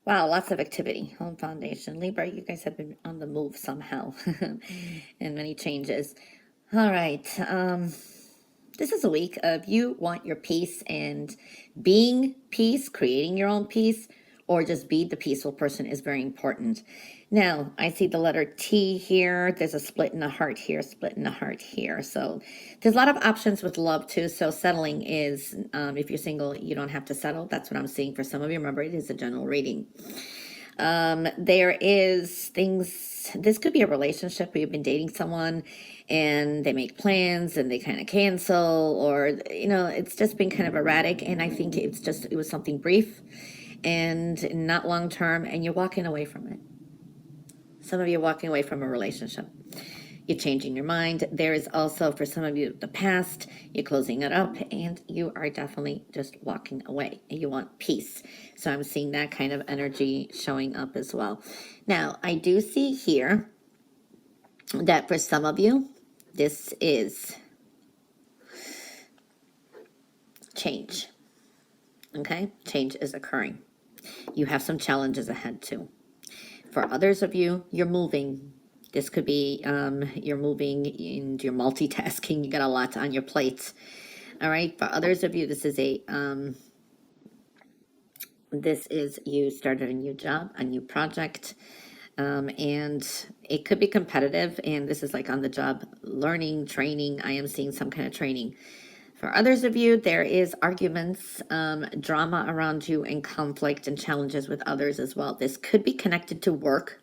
Wow, lots of activity. Home foundation. Libra, you guys have been on the move somehow. And many changes. All right. This is a week of you want your peace and being peace, creating your own peace, or just be the peaceful person is very important. Now, I see the letter T here. There's a split in the heart here, split in the heart here. So there's a lot of options with love too. So settling is, if you're single, you don't have to settle. That's what I'm seeing for some of you. Remember, it is a general reading. There is things, this could be a relationship where you've been dating someone and they make plans and they kind of cancel, or, it's just been kind of erratic. And I think it was something brief and not long term, and you're walking away from it. Some of you are walking away from a relationship. You're changing your mind. There is also, for some of you, the past. You're closing it up, and you are definitely just walking away. And you want peace. So I'm seeing that kind of energy showing up as well. Now, I do see here that for some of you, this is change. Okay? Change is occurring. You have some challenges ahead too. For others of you, you're moving. This could be you're moving and you're multitasking. You got a lot on your plate. All right. For others of you, this is you started a new job, a new project, and it could be competitive. And this is like on the job learning, training. I am seeing some kind of training. For others of you, there is arguments, drama around you, and conflict and challenges with others as well. This could be connected to work.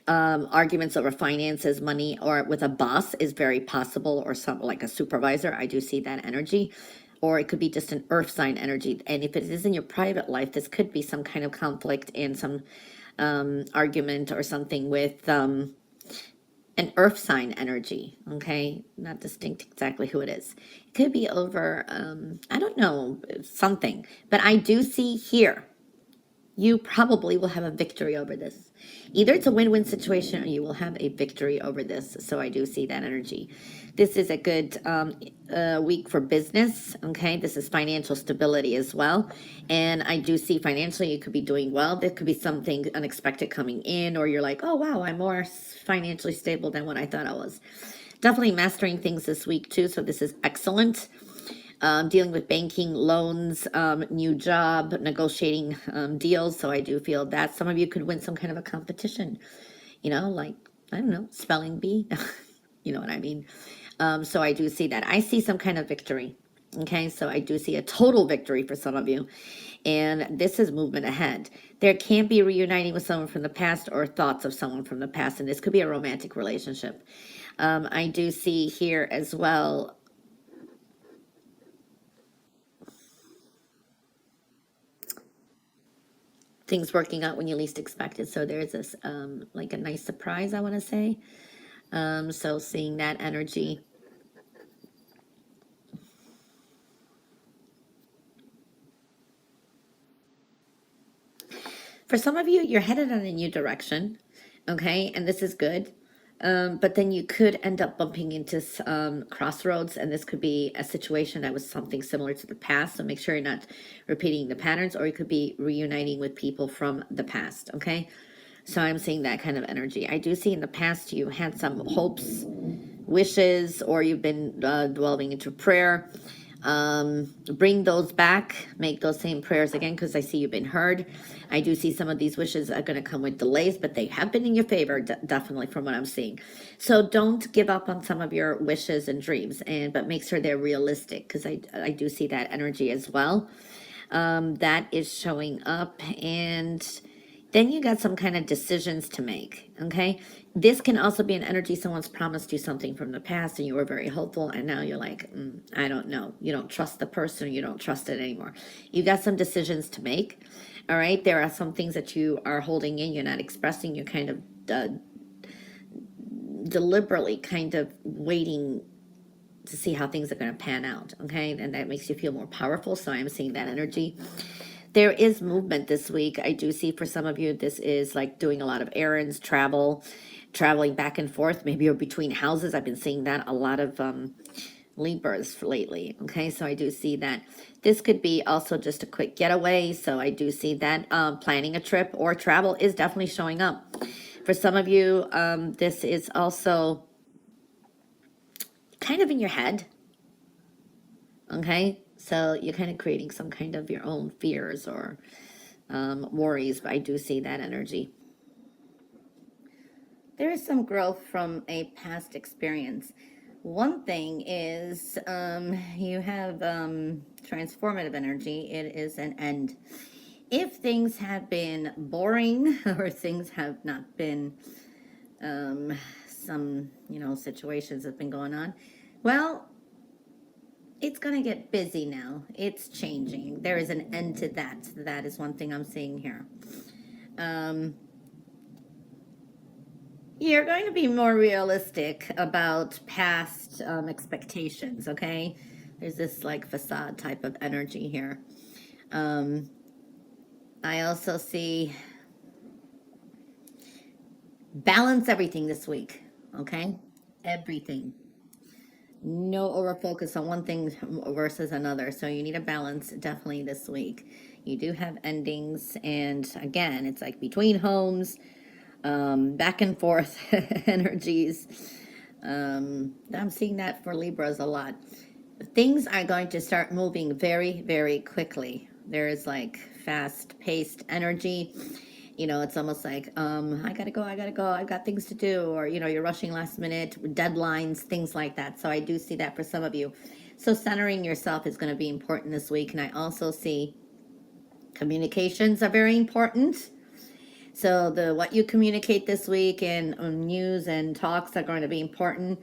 Arguments over finances, money, or with a boss is very possible, or something like a supervisor. I do see that energy. Or it could be just an earth sign energy. And if it is in your private life, this could be some kind of conflict and some argument or something with an earth sign energy, okay? Not distinct exactly who it is. It could be over, I don't know, something. But I do see here, you probably will have a victory over this. Either it's a win-win situation or you will have a victory over this. So I do see that energy. This is a good week for business, okay? This is financial stability as well. And I do see financially you could be doing well. There could be something unexpected coming in, or you're like, oh, wow, I'm more financially stable than what I thought I was. Definitely mastering things this week too, so this is excellent. Dealing with banking, loans, new job, negotiating deals. So I do feel that some of you could win some kind of a competition, like, I don't know, spelling bee. You know what I mean? So I do see that. I see some kind of victory. Okay, so I do see a total victory for some of you. And this is movement ahead. There can be reuniting with someone from the past or thoughts of someone from the past. And this could be a romantic relationship. I do see here as well things working out when you least expect it. So there's this like a nice surprise, I want to say. So seeing that energy. For some of you, you're headed in a new direction, okay? And this is good. But then you could end up bumping into crossroads, and this could be a situation that was something similar to the past. So make sure you're not repeating the patterns, or you could be reuniting with people from the past, okay? So I'm seeing that kind of energy. I do see in the past you had some hopes, wishes, or you've been dwelling into prayer. Bring those back, make those same prayers again, because I see you've been heard. I do see some of these wishes are going to come with delays, but they have been in your favor, definitely, from what I'm seeing. So don't give up on some of your wishes and dreams, but make sure they're realistic, because I do see that energy as well. That is showing up, and then you got some kind of decisions to make, okay? This can also be an energy someone's promised you something from the past and you were very hopeful, and now you're like, I don't know. You don't trust the person, you don't trust it anymore. You got some decisions to make, all right? There are some things that you are holding in, you're not expressing, you're kind of deliberately kind of waiting to see how things are going to pan out, okay? And that makes you feel more powerful, so I'm seeing that energy. There is movement this week. I do see for some of you, this is like doing a lot of errands, traveling back and forth. Maybe you're between houses. I've been seeing that a lot of Libras lately. Okay, so I do see that. This could be also just a quick getaway. So I do see that planning a trip or travel is definitely showing up. For some of you, this is also kind of in your head. Okay, so you're kind of creating some kind of your own fears or worries, but I do see that energy. There is some growth from a past experience. One thing is you have transformative energy. It is an end. If things have been boring or things have not been some, situations have been going on, well, it's going to get busy now. It's changing. There is an end to that. That is one thing I'm seeing here. You're going to be more realistic about past expectations, okay? There's this like facade type of energy here. I also see balance everything this week, okay? Everything. No over focus on one thing versus another. So you need a balance definitely this week. You do have endings, and again, it's like between homes, back and forth energies. I'm seeing that for Libras a lot. Things are going to start moving very, very quickly. There is like fast paced energy. It's almost like, I gotta go, I've got things to do, or, you're rushing last minute, deadlines, things like that. So I do see that for some of you. So centering yourself is going to be important this week. And I also see communications are very important. So what you communicate this week and news and talks are going to be important.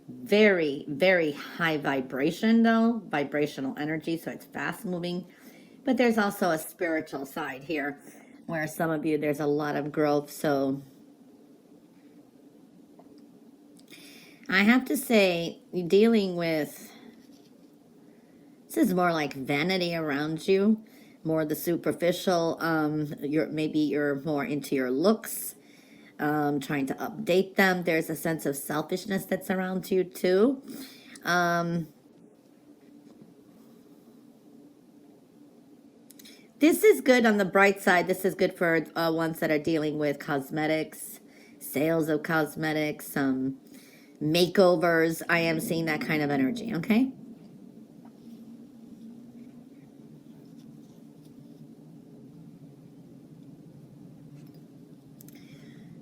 Very, very high vibration though, vibrational energy. So it's fast moving. But there's also a spiritual side here where some of you, there's a lot of growth. So I have to say, you're dealing with, this is more like vanity around you, more the superficial. Maybe you're more into your looks, trying to update them. There's a sense of selfishness that's around you too. This is good on the bright side. This is good for ones that are dealing with cosmetics, sales of cosmetics, makeovers. I am seeing that kind of energy, okay?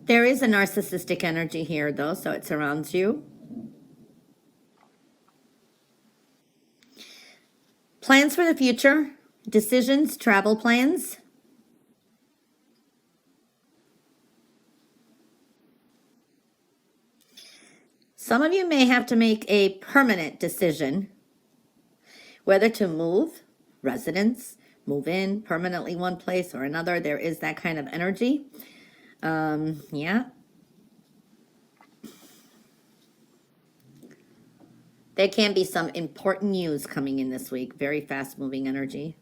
There is a narcissistic energy here, though, so it surrounds you. Plans for the future, decisions, travel plans. Some of you may have to make a permanent decision whether to move, residence, move in permanently one place or another. There is that kind of energy. Yeah. There can be some important news coming in this week. Very fast moving energy.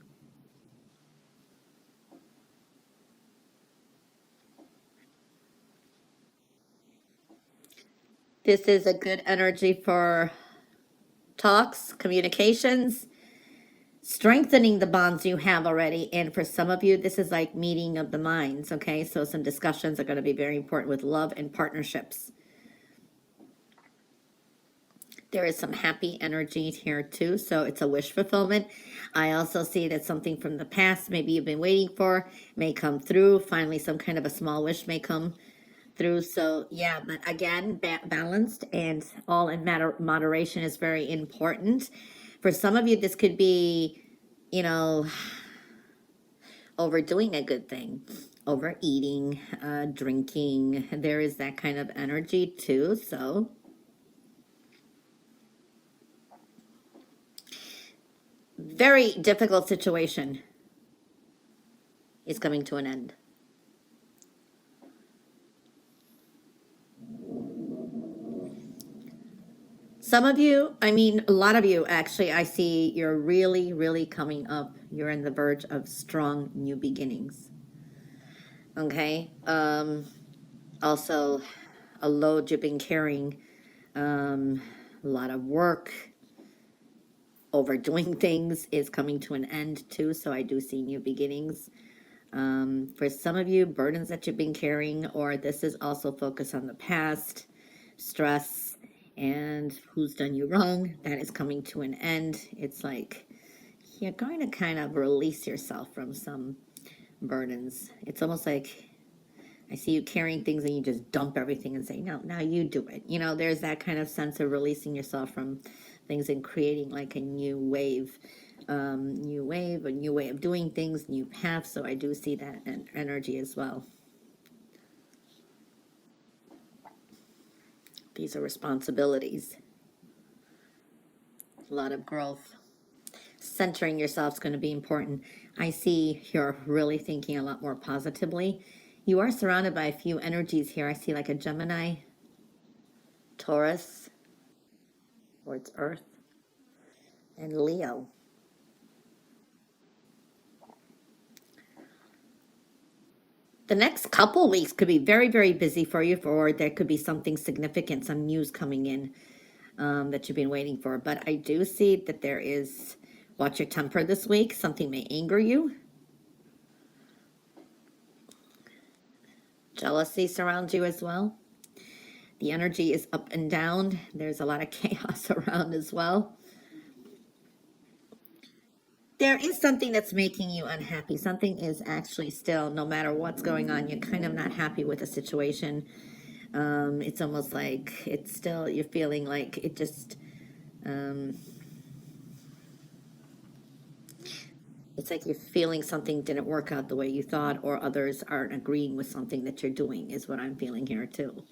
This is a good energy for talks, communications, strengthening the bonds you have already. And for some of you, this is like meeting of the minds, okay? So some discussions are going to be very important with love and partnerships. There is some happy energy here too, so it's a wish fulfillment. I also see that something from the past, maybe you've been waiting for, may come through. Finally, some kind of a small wish may come through. So yeah, but again, balanced and all in moderation is very important. For some of you, this could be, you know, overdoing a good thing, overeating, drinking. There is that kind of energy too. So very difficult situation is coming to an end. Some of you, I mean, a lot of you actually, I see you're really, really coming up. You're in the verge of strong new beginnings. Okay. Also, a load you've been carrying, a lot of work, overdoing things is coming to an end too. So I do see new beginnings. For some of you, burdens that you've been carrying, or this is also focused on the past, stress, and who's done you wrong, that is coming to an end. It's like you're going to kind of release yourself from some burdens. It's almost like I see you carrying things and you just dump everything and say, no, now you do it. You know, there's that kind of sense of releasing yourself from things and creating like a new wave, a new way of doing things, new paths. So I do see that energy as well. These are responsibilities, a lot of growth. Centering yourself is going to be important. I see you're really thinking a lot more positively. You are surrounded by a few energies here. I see like a Gemini, Taurus, or it's Earth, and Leo. The next couple weeks could be very, very busy for you, or there could be something significant, some news coming in that you've been waiting for. But I do see that there is, watch your temper this week. Something may anger you. Jealousy surrounds you as well. The energy is up and down. There's a lot of chaos around as well. There is something that's making you unhappy. Something is actually still, no matter what's going on, you're kind of not happy with the situation. It's almost like it's still, you're feeling like it just, um, it's like you're feeling something didn't work out the way you thought, or others aren't agreeing with something that you're doing, is what I'm feeling here too.